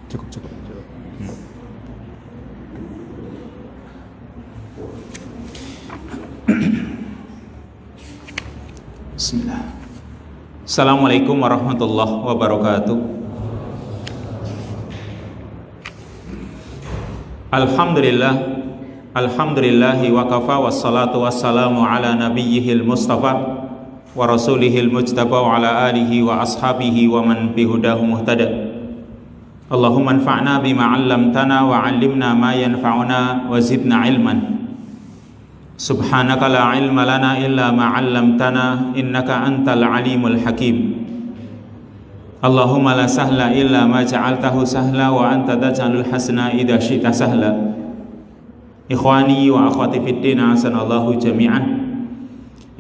Cukup. Bismillah. Assalamualaikum warahmatullahi wabarakatuh. Alhamdulillahi wa kafa, wassalatu wassalamu ala nabiyyihil mustafa wa rasulihil mujtaba wa ala alihi wa ashabihi wa man bihudahu muhtada. Allahumma anfa'na bima 'allamtana wa 'allimna ma yanfa'una wa zidna ilman. Subhanaka la ilma lana illa ma 'allamtana innaka antal alimul hakim. Allahumma la sahla illa ma ja'altahu sahla wa anta taj'alul hasana idza syi'ta sahla. Ikhwani wa akhwati fiddin, hasanallahu jami'an.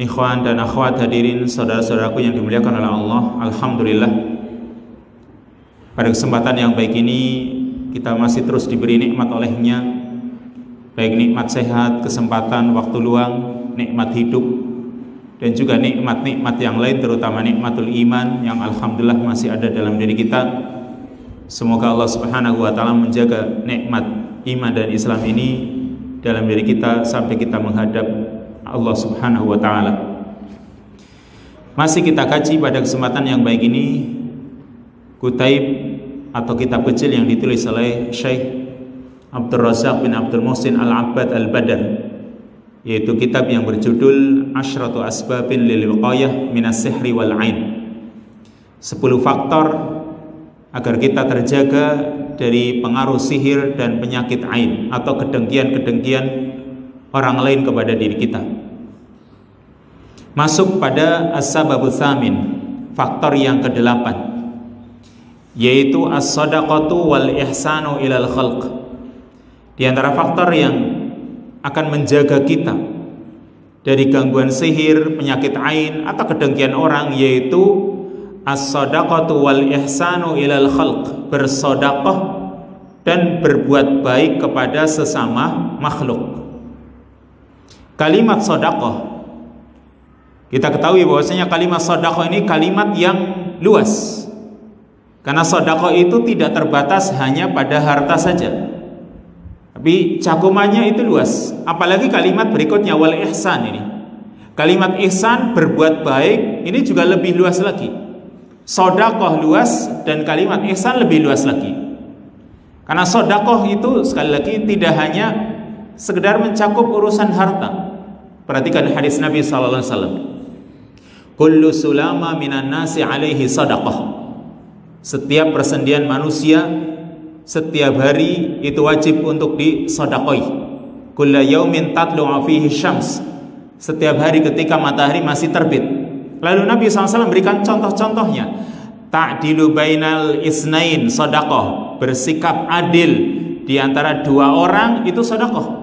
Ikhwan dan akhwat hadirin, saudara-saudaraku yang dimuliakan oleh Allah, alhamdulillah. Pada kesempatan yang baik ini kita masih terus diberi nikmat olehnya, baik nikmat sehat, kesempatan waktu luang, nikmat hidup, dan juga nikmat-nikmat yang lain, terutama nikmatul iman yang alhamdulillah masih ada dalam diri kita. Semoga Allah Subhanahu wa taala menjaga nikmat iman dan Islam ini dalam diri kita sampai kita menghadap Allah Subhanahu wa taala. Masih kita kaji pada kesempatan yang baik ini Kutaib atau kitab kecil yang ditulis oleh Syekh Abdul Razak bin Abdul Muhsin Al-Abbad Al-Badr, yaitu kitab yang berjudul Asyratu Asbabin lil Wiqayah minas Sihri wal Ain. 10 faktor agar kita terjaga dari pengaruh sihir dan penyakit ain atau kedengkian-kedengkian orang lain kepada diri kita. Masuk pada as-sababul tsamin, faktor yang ke-8, yaitu as-shadaqatu wal ihsanu ilal khalq. Di antara faktor yang akan menjaga kita dari gangguan sihir, penyakit ain atau kedengkian orang, yaitu as-shadaqatu wal ihsanu ilal khalq, bersedekah dan berbuat baik kepada sesama makhluk. Kalimat sedekah, kita ketahui bahwasanya kalimat sedekah ini kalimat yang luas. Karena sedekah itu tidak terbatas hanya pada harta saja, tapi cakupannya itu luas. Apalagi kalimat berikutnya wal ihsan ini. Kalimat ihsan, berbuat baik, ini juga lebih luas lagi. Sedekah luas dan kalimat ihsan lebih luas lagi. Karena sedekah itu sekali lagi tidak hanya sekedar mencakup urusan harta. Perhatikan hadis Nabi sallallahu alaihi wasallam. Kullu sulama minan nasi alaihi sedekah. Setiap persendian manusia setiap hari itu wajib untuk disedekahi. Kullu yaumin tatlu'u fihi syams. Setiap hari ketika matahari masih terbit. Lalu Nabi SAW berikan contoh-contohnya. Ta'dilu bainal isnain sedekah, bersikap adil di antara dua orang itu sedekah.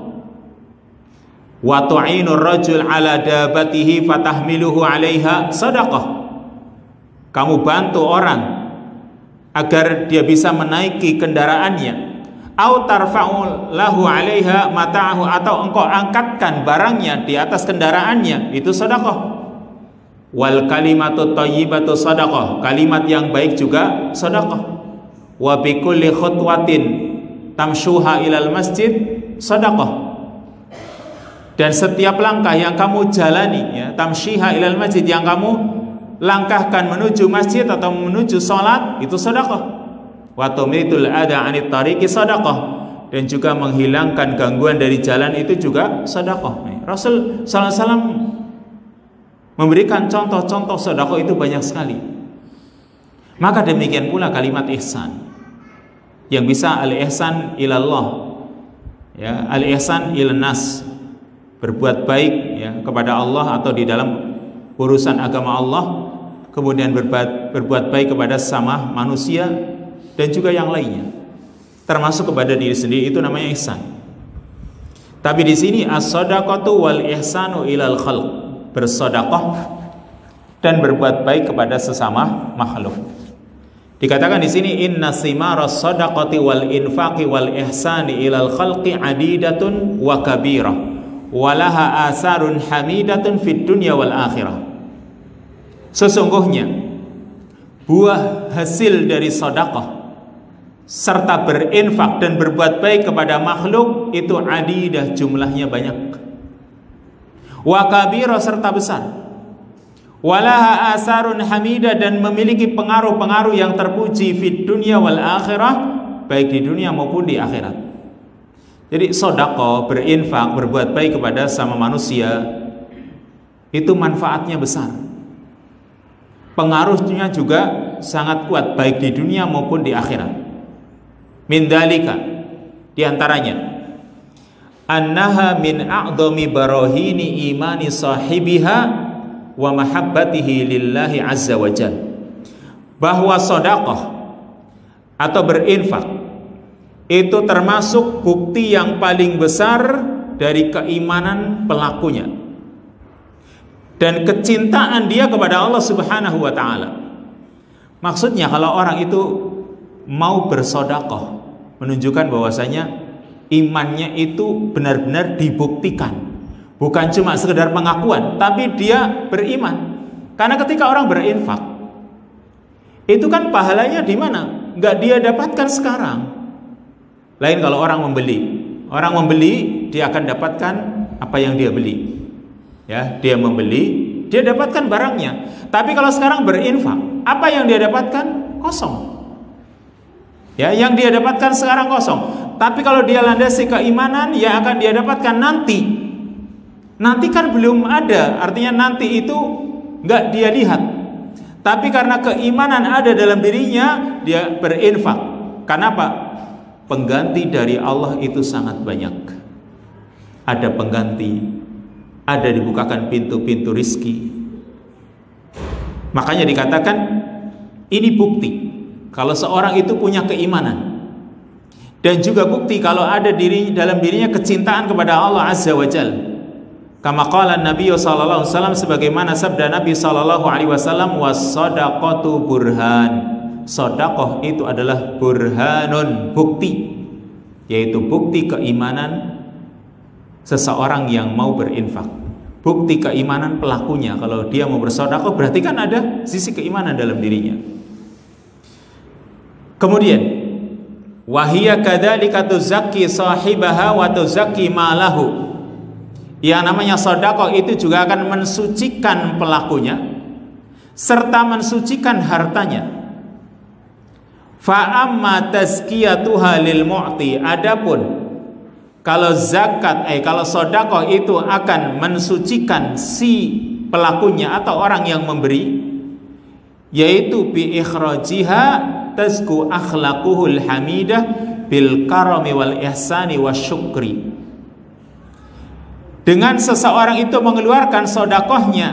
Wa tu'inur rajul ala dabatihi fatahmiluhu 'alaiha sedekah. Kamu bantu orang agar dia bisa menaiki kendaraannya, au tarfa'u lahu 'alaiha mata'ahu, atau engkau angkatkan barangnya di atas kendaraannya, itu sedekah. Wal kalimatu thayyibatu sedekah, kalimat yang baik juga sedekah. Wa bi kulli khutwatin tamshuha ilal masjid sedekah. Dan setiap langkah yang kamu jalani, ya, tamshiha ilal masjid, yang kamu langkahkan menuju masjid atau menuju sholat, itu sedekah. Wa tumitul ada anit tariqi sedekah, dan juga menghilangkan gangguan dari jalan itu juga sedekah. Rasul sallallahu alaihi wasallam memberikan contoh-contoh sedekah itu banyak sekali. Maka demikian pula kalimat ihsan, yang bisa al-ihsan ilallah, ya, al-ihsan ilan nas, berbuat baik, ya, kepada Allah atau di dalam urusan agama Allah, kemudian berbuat baik kepada sesama manusia dan juga yang lainnya, termasuk kepada diri sendiri, itu namanya ihsan. Tapi di sini as-shadaqatu wal ihsanu ilal khalq, bersedekah dan berbuat baik kepada sesama makhluk. Dikatakan di sini inna simaras shadaqati wal infaqi wal ihsani ilal khalqi adidatun wa kabirah walaha asarun hamidatun fid dunya wal akhirah. Sesungguhnya buah hasil dari sedekah serta berinfak dan berbuat baik kepada makhluk itu adidah, jumlahnya banyak. Wa kabira, serta besar. Walaha asarun hamidah, dan memiliki pengaruh-pengaruh yang terpuji fid dunya wal akhirah, baik di dunia maupun di akhirat. Jadi sedekah, berinfak, berbuat baik kepada sama manusia itu manfaatnya besar. Pengaruhnya juga sangat kuat baik di dunia maupun di akhirat. Min dalika, di antaranya annaha min a'dhami barahini imani sahibiha wa mahabbatihi lillahi azza wa jalla, bahwa sedekah atau berinfak itu termasuk bukti yang paling besar dari keimanan pelakunya dan kecintaan dia kepada Allah Subhanahu wa taala. Maksudnya kalau orang itu mau bersedekah, menunjukkan bahwasanya imannya itu benar-benar dibuktikan, bukan cuma sekedar pengakuan, tapi dia beriman. Karena ketika orang berinfak, itu kan pahalanya di mana? Nggak dia dapatkan sekarang. Lain kalau orang membeli, dia akan dapatkan apa yang dia beli. Ya, dia membeli, dia dapatkan barangnya. Tapi kalau sekarang berinfak, apa yang dia dapatkan? Kosong. Ya, yang dia dapatkan sekarang kosong. Tapi kalau dia landasi keimanan, yang akan dia dapatkan nanti. Nanti kan belum ada, artinya nanti itu nggak dia lihat. Tapi karena keimanan ada dalam dirinya, dia berinfak. Kenapa? Pengganti dari Allah itu sangat banyak. Ada pengganti, ada dibukakan pintu-pintu rizki. Makanya dikatakan ini bukti kalau seorang itu punya keimanan, dan juga bukti kalau ada dalam dirinya kecintaan kepada Allah Azza wa Jalla. Kama qala Nabi sallallahu alaihi wasallam, sebagaimana sabda Nabi sallallahu alaihi wasallam, was-shadaqatu burhan. Sedekah itu adalah burhanun, bukti, yaitu bukti keimanan seseorang yang mau berinfak. Bukti keimanan pelakunya. Kalau dia mau bersedekah, berarti kan ada sisi keimanan dalam dirinya. Kemudian wahiyya kadzalika tuzakki sahibaha wa tuzakki malahu. Yang namanya sedekah itu juga akan mensucikan pelakunya serta mensucikan hartanya. Fa amma tazkiyatuha lil mu'ti, adapun kalau kalau sedekah itu akan mensucikan si pelakunya atau orang yang memberi, yaitu bi ikhrajiha tazku akhlaquhul hamidah bil karami wal ihsani wasyukri. Dengan seseorang itu mengeluarkan sedekahnya,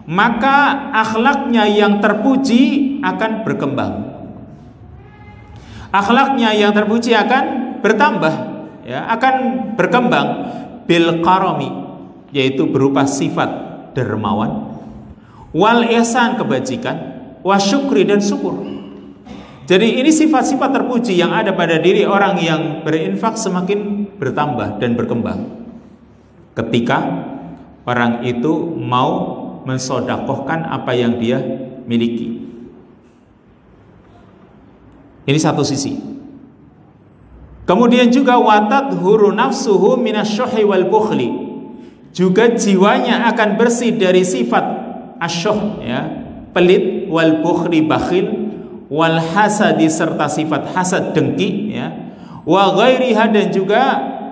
maka akhlaknya yang terpuji akan berkembang. Akhlaknya yang terpuji akan bertambah, ya, akan berkembang bil karami, yaitu berupa sifat dermawan, wal ihsan, kebajikan, wasyukri, dan syukur. Jadi ini sifat-sifat terpuji yang ada pada diri orang yang berinfak semakin bertambah dan berkembang ketika orang itu mau mensedekahkan apa yang dia miliki. Ini satu sisi. Kemudian juga watadhuru nafsuhu minasyuhi wal bukhli. Juga jiwanya akan bersih dari sifat asyuh, ya, pelit, wal bukhli, bakhil, wal hasadi, serta sifat hasad, dengki, ya, wa ghairiha, dan juga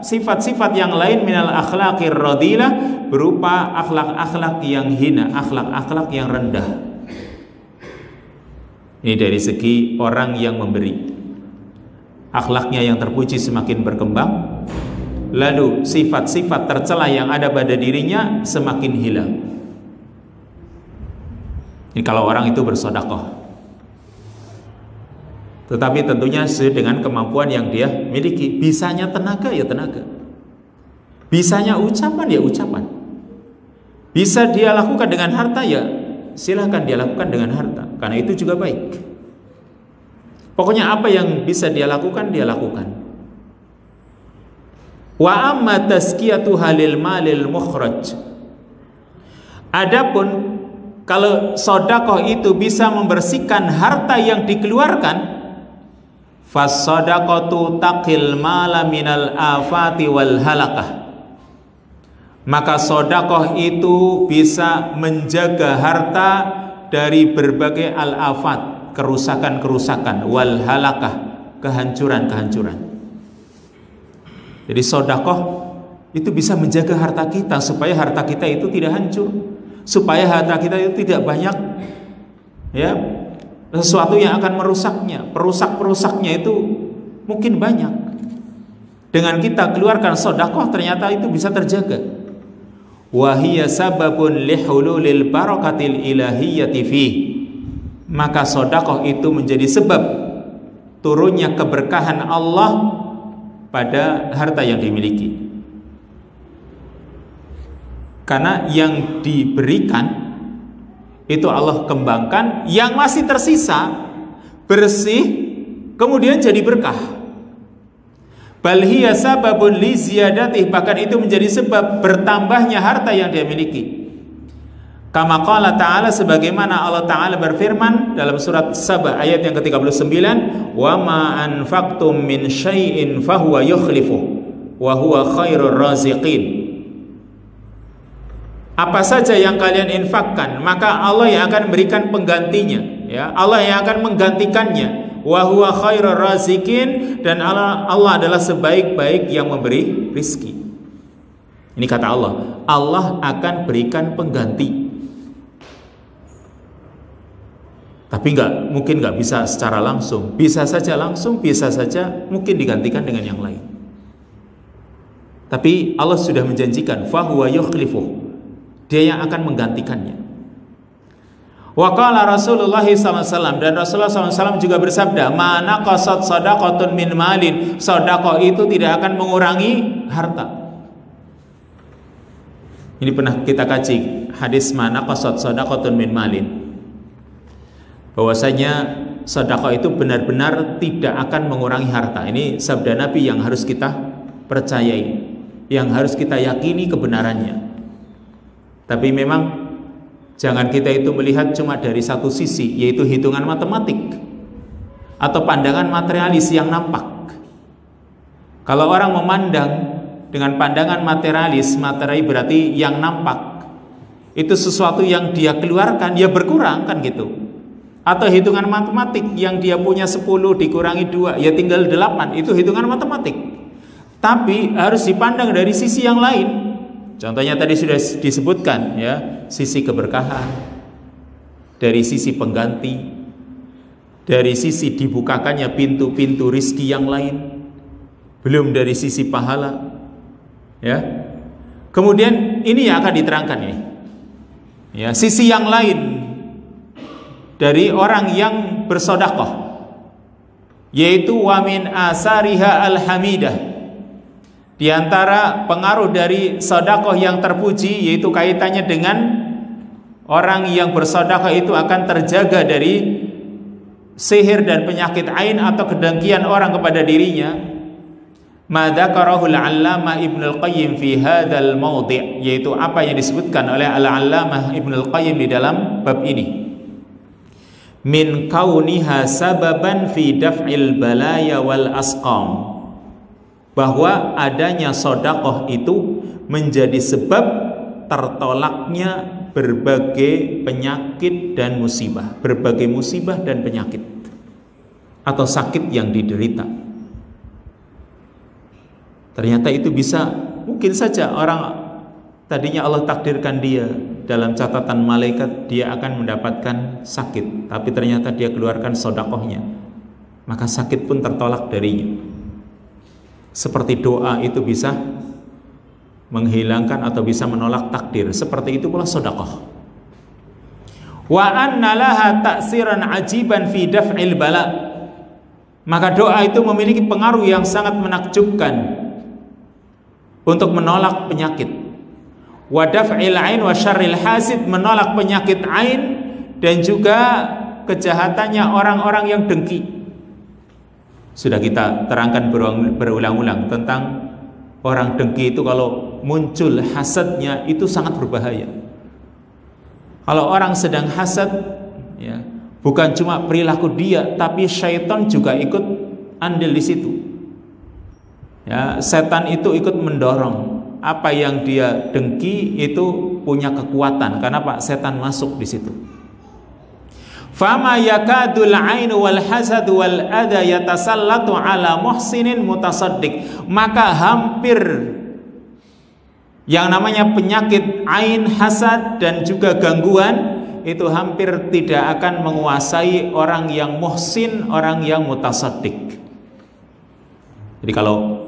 sifat-sifat yang lain minal akhlaqir radilah, berupa akhlak-akhlak yang hina, akhlak-akhlak yang rendah. Ini dari segi orang yang memberi. Akhlaknya yang terpuji semakin berkembang, lalu sifat-sifat tercela yang ada pada dirinya semakin hilang. Ini kalau orang itu bersedekah. Tetapi tentunya sesuai dengan kemampuan yang dia miliki. Bisanya tenaga, ya tenaga. Bisanya ucapan, ya ucapan. Bisa dia lakukan dengan harta, ya silahkan dia lakukan dengan harta, karena itu juga baik. Pokoknya apa yang bisa dia lakukan, dia lakukan. Wa amma tazkiyatuha lil malil mukhraj. Adapun kalau sedekah itu bisa membersihkan harta yang dikeluarkan, Fas-shadaqatu taqil mala minal afati wal halakah. Maka sedekah itu bisa menjaga harta dari berbagai al-afat, kerusakan-kerusakan, wal halakah, kehancuran-kehancuran. Jadi sedekah itu bisa menjaga harta kita supaya harta kita itu tidak hancur, supaya harta kita itu tidak banyak ya sesuatu yang akan merusaknya. Perusak-perusaknya itu mungkin banyak. Dengan kita keluarkan sedekah ternyata itu bisa terjaga. Wa hiya sababun lihululil barakatil ilahiyyati fi. Maka sedekah itu menjadi sebab turunnya keberkahan Allah pada harta yang dimiliki. Karena yang diberikan itu Allah kembangkan, yang masih tersisa bersih kemudian jadi berkah. Bal hiya sababun li ziyadatih, bahkan itu menjadi sebab bertambahnya harta yang dia miliki. Kama qala ta'ala, sebagaimana Allah Ta'ala berfirman dalam surat Saba ayat yang ke-39, wa ma anfaqtum min syai'in fahuwa yukhlifuh wa huwa khairur raziqin. Apa saja yang kalian infakkan, maka Allah yang akan memberikan penggantinya, ya. Allah yang akan menggantikannya. Wa huwa khairur raziqin, dan Allah adalah sebaik-baik yang memberi rizki. Ini kata Allah, Allah akan berikan pengganti. Tapi mungkin nggak bisa secara langsung. Bisa saja langsung, bisa saja mungkin digantikan dengan yang lain. Tapi Allah sudah menjanjikan, fa huwa yukhlifuh. Dia yang akan menggantikannya. Wa qala Rasulullah SAW, dan Rasulullah SAW juga bersabda, ma naqasat shadaqatun min malin. Sedekah itu tidak akan mengurangi harta. Ini pernah kita kaji hadis ma naqasat shadaqatun min malin, bahwasanya sedekah itu benar-benar tidak akan mengurangi harta. Ini sabda Nabi yang harus kita percayai, yang harus kita yakini kebenarannya. Tapi memang jangan kita itu melihat cuma dari satu sisi, yaitu hitungan matematik atau pandangan materialis yang nampak. Kalau orang memandang dengan pandangan materialis, materi berarti yang nampak, itu sesuatu yang dia keluarkan, dia berkurang kan gitu. Atau hitungan matematik yang dia punya 10 dikurangi 2, ya tinggal 8, itu hitungan matematik. Tapi harus dipandang dari sisi yang lain. Contohnya tadi sudah disebutkan, ya, sisi keberkahan, dari sisi pengganti, dari sisi dibukakannya pintu-pintu rizki yang lain, belum dari sisi pahala, ya. Kemudian ini yang akan diterangkan ini, ya, sisi yang lain dari orang yang bersedekah, yaitu wa min asariha alhamidah. Di antara pengaruh dari sedekah yang terpuji, yaitu kaitannya dengan orang yang bersedekah itu akan terjaga dari sihir dan penyakit ain atau kedengkian orang kepada dirinya. Ma dzakarahul 'allamah Ibnul Qayyim fi hadzal mawdi', yaitu apa yang disebutkan oleh Al-'Allamah Ibnul Qayyim di dalam bab ini. Min kauniha sababan fi daf'il balaya wal asqam, bahwa adanya sedekah itu menjadi sebab tertolaknya berbagai penyakit dan musibah, berbagai musibah dan penyakit atau sakit yang diderita. Ternyata itu bisa, mungkin saja orang tadinya Allah takdirkan dia dalam catatan malaikat dia akan mendapatkan sakit, tapi ternyata dia keluarkan sedekahnya, maka sakit pun tertolak darinya. Seperti doa itu bisa menghilangkan atau bisa menolak takdir, seperti itu pula sedekah. Wa anna laha ta'siran ajiban fi daf'il bala, maka doa itu memiliki pengaruh yang sangat menakjubkan untuk menolak penyakit. Wa daf'il ain wa syarril hasid, menolak penyakit ain dan juga kejahatannya orang-orang yang dengki. Sudah kita terangkan berulang-ulang tentang orang dengki itu, kalau muncul hasadnya itu sangat berbahaya. Kalau orang sedang hasad, ya, bukan cuma perilaku dia, tapi syaitan juga ikut andil di situ. Ya, setan itu ikut mendorong. Apa yang dia dengki itu punya kekuatan. Karena Pak, setan masuk di situ. Fama yakadul ainu wal hasad wal adha yatasallatu ala muhsinin mutasaddiq. Maka hampir yang namanya penyakit ain, hasad dan juga gangguan itu hampir tidak akan menguasai orang yang muhsin, orang yang mutasaddiq. Jadi kalau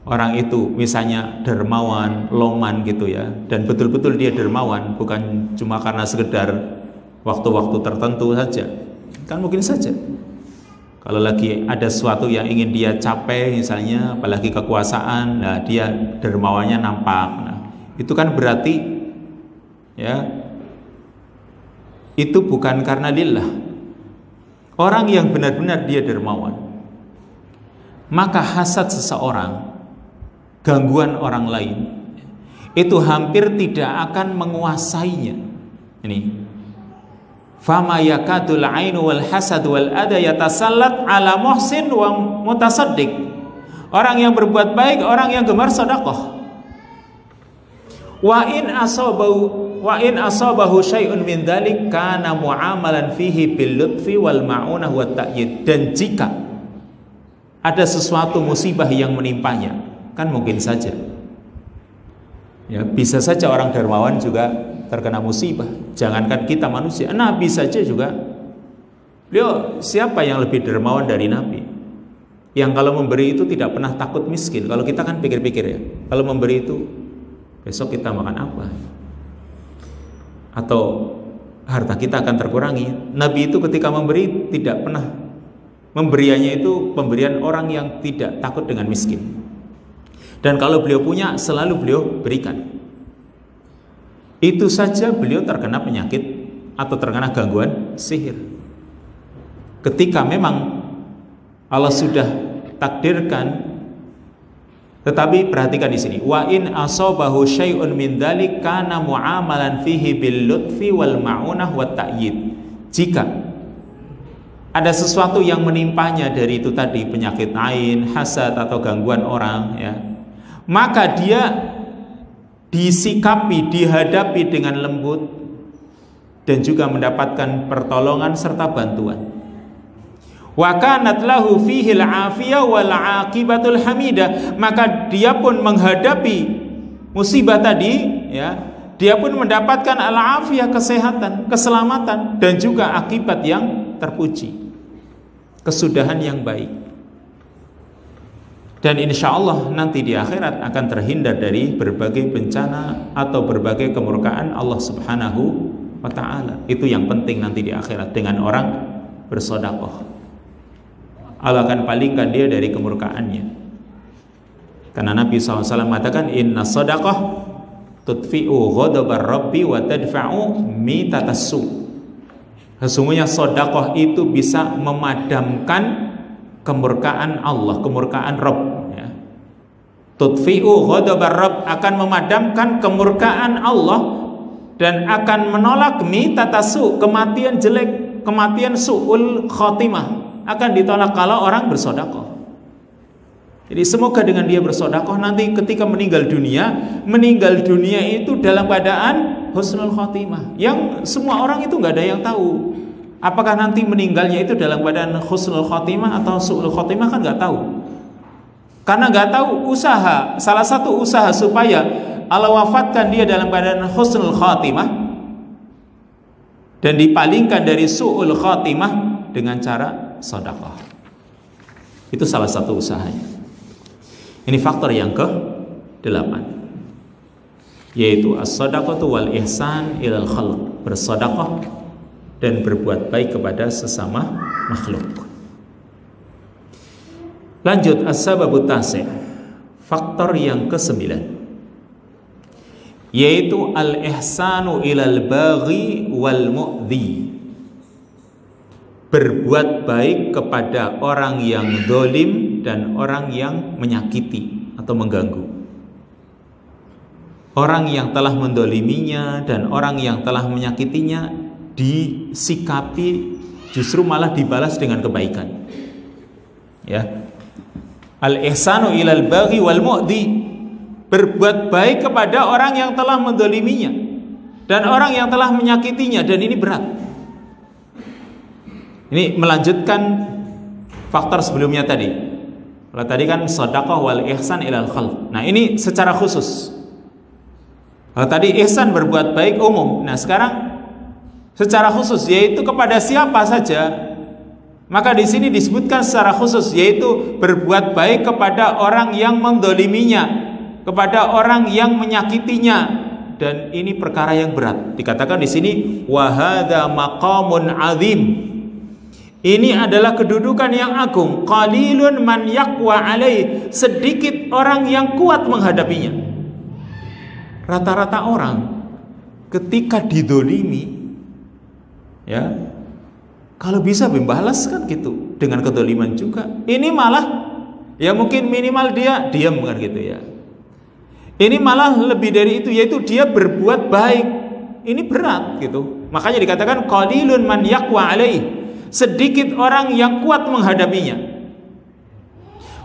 orang itu misalnya dermawan, loman gitu ya, dan betul-betul dia dermawan, bukan cuma karena sekedar waktu-waktu tertentu saja, kan mungkin saja kalau lagi ada sesuatu yang ingin dia capai misalnya, apalagi kekuasaan, nah dia dermawannya nampak. Nah, itu kan berarti ya itu bukan karena lillah. Orang yang benar-benar dia dermawan, maka hasad seseorang, gangguan orang lain, itu hampir tidak akan menguasainya. Ini fama yakadul ainu wal hasad wal adha yatasallat ala muhsin wa mutasaddiq. Orang yang berbuat baik, orang yang gemar sedekah. Wa in asabahu syai'un min dzalik kana mu'amalan fihi bil lutfi wal ma'unah wat ta'yid. Dan jika ada sesuatu musibah yang menimpanya, kan mungkin saja ya, bisa saja orang dermawan juga terkena musibah. Jangankan kita manusia, Nabi saja juga, beliau siapa yang lebih dermawan dari Nabi, yang kalau memberi itu tidak pernah takut miskin. Kalau kita kan pikir-pikir ya, kalau memberi itu besok kita makan apa, atau harta kita akan terkurangi. Nabi itu ketika memberi tidak pernah memberiannya itu pemberian orang yang tidak takut dengan miskin. Dan kalau beliau punya, selalu beliau berikan. Itu saja beliau terkena penyakit atau terkena gangguan sihir. Ketika memang Allah sudah takdirkan, tetapi perhatikan di sini, wa in asabahu syai'un min dzalik kana mu'amalan fihi bil lutfi wal ma'unah wat ta'yid. Jika ada sesuatu yang menimpanya dari itu tadi, penyakit ain, hasad atau gangguan orang ya, maka dia disikapi, dihadapi dengan lembut dan juga mendapatkan pertolongan serta bantuan. Wa kanat lahu fihi al-afiyah wal aqibatul hamidah. Maka dia pun menghadapi musibah tadi ya, dia pun mendapatkan al-afiyah, kesehatan, keselamatan dan juga akibat yang terpuji, kesudahan yang baik. Dan insya Allah nanti di akhirat akan terhindar dari berbagai bencana atau berbagai kemurkaan Allah Subhanahu wa ta'ala. Itu yang penting nanti di akhirat dengan orang bersedekah. Allah akan palingkan dia dari kemurkaannya. Karena Nabi SAW mengatakan, inna sedekah tudfi'u ghadabar rabbi wa tadfa'u mitatassu. Sesungguhnya sedekah itu bisa memadamkan kemurkaan Allah, kemurkaan Rabb ya. Tudfi'u ghadabar Rabb, akan memadamkan kemurkaan Allah dan akan menolak mitatasu, kematian jelek, kematian su'ul khotimah, akan ditolak kalau orang bersedekah. Jadi semoga dengan dia bersedekah nanti ketika meninggal dunia itu dalam keadaan husnul khotimah, yang semua orang itu nggak ada yang tahu. Apakah nanti meninggalnya itu dalam keadaan husnul khotimah atau su'ul khotimah, kan nggak tahu. Karena nggak tahu, usaha, salah satu usaha supaya Allah wafatkan dia dalam keadaan husnul khotimah dan dipalingkan dari su'ul khotimah dengan cara sedekah. Itu salah satu usahanya. Ini faktor yang ke-8, yaitu as-sadaqatu wal ihsan ilal khalq, bersedekah dan berbuat baik kepada sesama makhluk. Lanjut, as-sababut tasi', faktor yang ke-9, yaitu al-ihsanu ilal baghi wal mu'dhi, berbuat baik kepada orang yang zalim dan orang yang menyakiti atau mengganggu. Orang yang telah mendoliminya dan orang yang telah menyakitinya disikapi, justru malah dibalas dengan kebaikan. Ya, Al-ihsanu ilal baghi wal mu'di, berbuat baik kepada orang yang telah mendoliminya dan orang yang telah menyakitinya, dan ini berat. Ini melanjutkan faktor sebelumnya tadi. Kalau tadi kan shadaqah wal ihsan ilal khalq. Nah, ini secara khusus. Kalau tadi ihsan berbuat baik umum. Nah, sekarang secara khusus, yaitu kepada siapa saja. Maka di sini disebutkan secara khusus, yaitu berbuat baik kepada orang yang mendoliminya, kepada orang yang menyakitinya, dan ini perkara yang berat. Dikatakan di sini wa hadza maqamun azim. Ini adalah kedudukan yang agung. Qalilun man yaqwa alaih, sedikit orang yang kuat menghadapinya. Rata-rata orang ketika didolimi, ya, kalau bisa membalas kan gitu dengan kedoliman juga. Ini malah ya mungkin minimal dia diam kan gitu ya. Ini malah lebih dari itu, yaitu dia berbuat baik. Ini berat gitu. Makanya dikatakan qalilun man yaqwa alaih, sedikit orang yang kuat menghadapinya.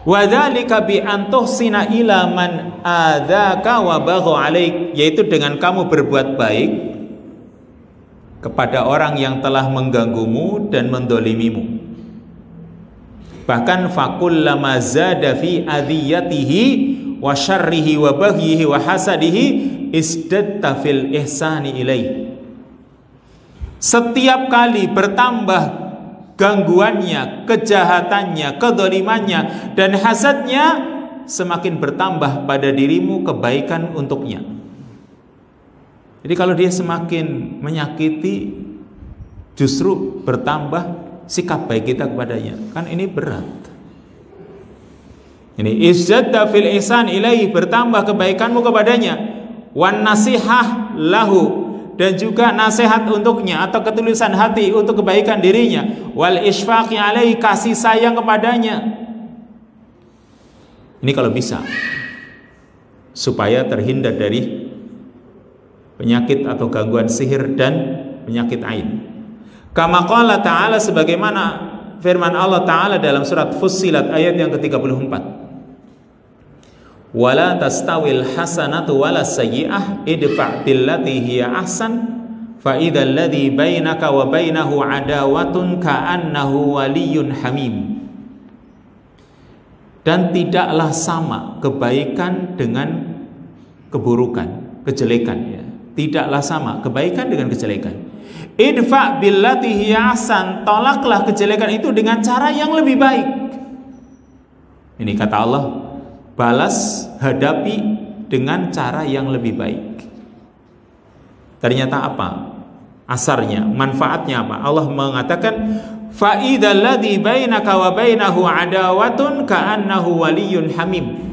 Wa dzalika bi an tuhsina ila man adzaka wa bagha alaik, yaitu dengan kamu berbuat baik kepada orang yang telah mengganggumu dan mendolimimu. Bahkan fakullama zada fi adiyatihi wa syarrihi wa baghihi wa hasadihi isdatta fil ihsani ilaih. Setiap kali bertambah gangguannya, kejahatannya, kedolimannya, dan hasadnya, semakin bertambah pada dirimu kebaikan untuknya. Jadi kalau dia semakin menyakiti, justru bertambah sikap baik kita kepadanya. Kan ini berat. Ini izdadda fil ihsan ilaihi, bertambah kebaikanmu kepadanya. Wan nasihah lahu, dan juga nasihat untuknya atau ketulusan hati untuk kebaikan dirinya. Wal isfaqi alaihi, kasih sayang kepadanya. Ini kalau bisa, supaya terhindar dari penyakit atau gangguan sihir dan penyakit ain. Kama qala ta'ala, sebagaimana firman Allah Ta'ala dalam surat Fussilat ayat yang ke-34. Wala tastawil hasanatu wala sayyi'ah idfa' billati hiya ahsan fa idzal ladzi bainaka wa bainahu adawatun ka'annahu waliyyun hamim. Dan tidaklah sama kebaikan dengan keburukan, kejelekan, ya. Tidaklah sama kebaikan dengan kejelekan. Idfa' billati hiya ahsan, tolaklah kejelekan itu dengan cara yang lebih baik. Ini kata Allah, balas, hadapi dengan cara yang lebih baik. Ternyata apa asarnya, manfaatnya apa? Allah mengatakan fa idzal ladzi bainaka wa bainahu adawatun ka'annahu waliyyun hamim.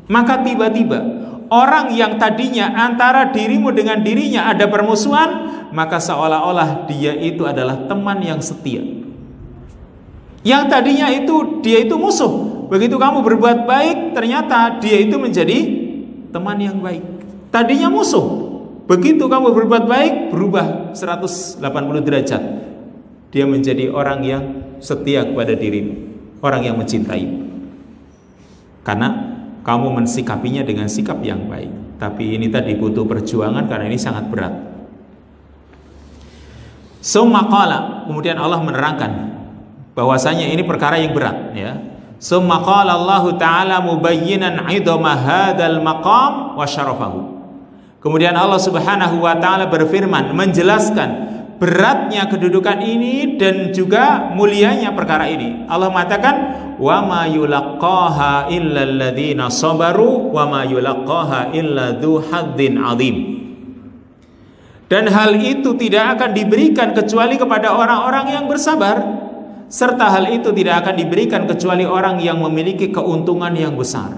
Maka tiba-tiba orang yang tadinya antara dirimu dengan dirinya ada permusuhan, maka seolah-olah dia itu adalah teman yang setia. Yang tadinya itu dia itu musuh, begitu kamu berbuat baik, ternyata dia itu menjadi teman yang baik. Tadinya musuh, begitu kamu berbuat baik, berubah 180 derajat. Dia menjadi orang yang setia kepada dirimu, orang yang mencintai. Karena kamu mensikapinya dengan sikap yang baik. Tapi ini tadi butuh perjuangan, karena ini sangat berat. Summa qala, kemudian Allah menerangkan bahwasanya ini perkara yang berat, ya. Summa qala Allah Ta'ala mubayyinan 'idama hadzal maqam wa syarafahu. Kemudian Allah Subhanahu wa taala berfirman, menjelaskan beratnya kedudukan ini dan juga mulianya perkara ini. Allah mengatakan, wa ma yulaqqaha illa alladzina sabaru wa ma yulaqqaha illa dzu hadzin 'adzim. Dan hal itu tidak akan diberikan kecuali kepada orang-orang yang bersabar, serta hal itu tidak akan diberikan kecuali orang yang memiliki keuntungan yang besar.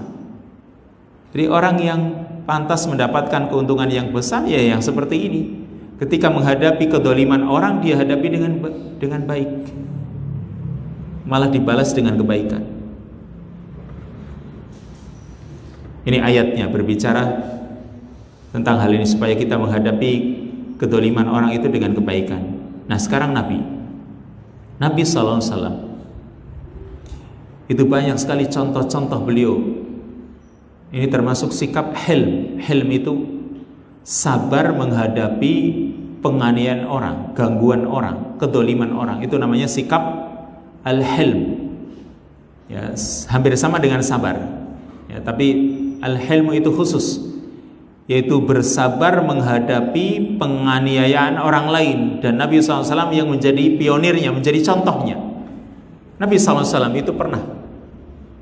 Jadi orang yang pantas mendapatkan keuntungan yang besar, ya yang seperti ini. Ketika menghadapi kedoliman orang, dia hadapi dengan baik, malah dibalas dengan kebaikan. Ini ayatnya berbicara tentang hal ini, supaya kita menghadapi kedoliman orang itu dengan kebaikan. Nah sekarang Nabi SAW Itu banyak sekali contoh-contoh beliau. Ini termasuk sikap hilm. Hilm itu sabar menghadapi penganiayaan orang, gangguan orang, kedoliman orang. Itu namanya sikap al-hilm. Ya, hampir sama dengan sabar. Ya, tapi al-hilmu itu khusus, yaitu bersabar menghadapi penganiayaan orang lain. Dan Nabi SAW yang menjadi pionirnya, menjadi contohnya. Nabi SAW itu pernah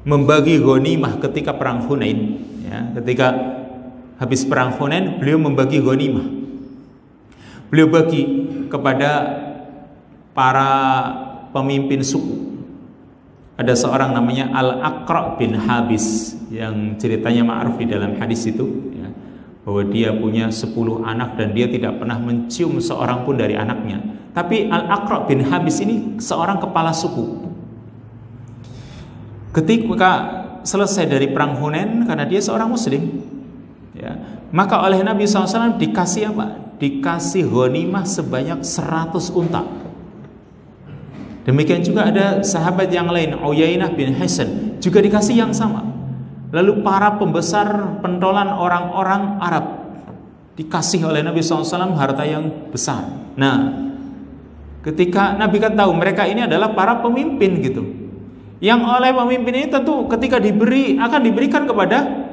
membagi ghanimah ketika perang Hunain. Ya, ketika habis perang Hunain, beliau membagi ghanimah. Beliau bagi kepada para pemimpin suku. Ada seorang namanya Al-Aqra' bin Habis yang ceritanya ma'ruf di dalam hadis itu, ya, bahwa dia punya 10 anak dan dia tidak pernah mencium seorang pun dari anaknya. Tapi Al-Aqra' bin Habis ini seorang kepala suku. Ketika selesai dari perang Hunain, karena dia seorang muslim, ya, maka oleh Nabi SAW dikasih apa? Dikasih ghanimah sebanyak 100 unta. Demikian juga ada sahabat yang lain, Uyainah bin Hisan, juga dikasih yang sama. Lalu para pembesar pentolan orang-orang Arab dikasih oleh Nabi SAW harta yang besar. Nah, ketika Nabi kan tahu mereka ini adalah para pemimpin gitu, yang oleh pemimpin ini tentu ketika diberi akan diberikan kepada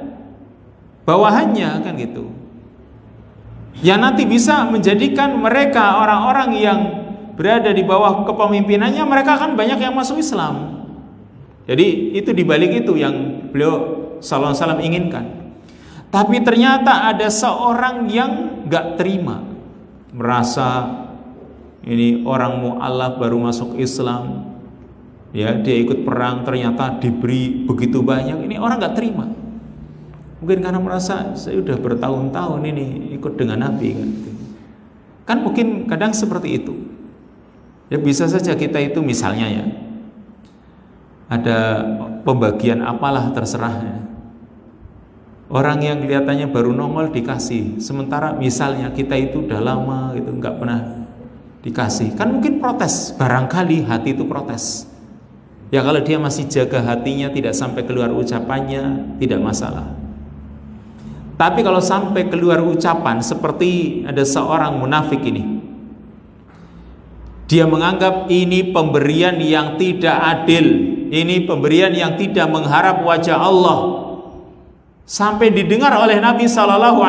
bawahannya kan gitu, yang nanti bisa menjadikan mereka orang-orang yang berada di bawah kepemimpinannya, mereka akan banyak yang masuk Islam. Jadi itu dibalik itu yang beliau sallallahu alaihi wasallam inginkan. Tapi ternyata ada seorang yang gak terima, merasa ini orang mu'alaf baru masuk Islam, ya, dia ikut perang ternyata diberi begitu banyak. Ini orang gak terima. Mungkin karena merasa saya udah bertahun-tahun ini ikut dengan Nabi kan mungkin kadang seperti itu. Ya, bisa saja kita itu misalnya ya, ada pembagian apalah terserah, orang yang kelihatannya baru nongol dikasih, sementara misalnya kita itu udah lama gitu nggak pernah dikasih, kan mungkin protes, barangkali hati itu protes. Ya, kalau dia masih jaga hatinya, tidak sampai keluar ucapannya, tidak masalah. Tapi kalau sampai keluar ucapan, seperti ada seorang munafik ini, dia menganggap ini pemberian yang tidak adil, ini pemberian yang tidak mengharap wajah Allah, sampai didengar oleh Nabi SAW.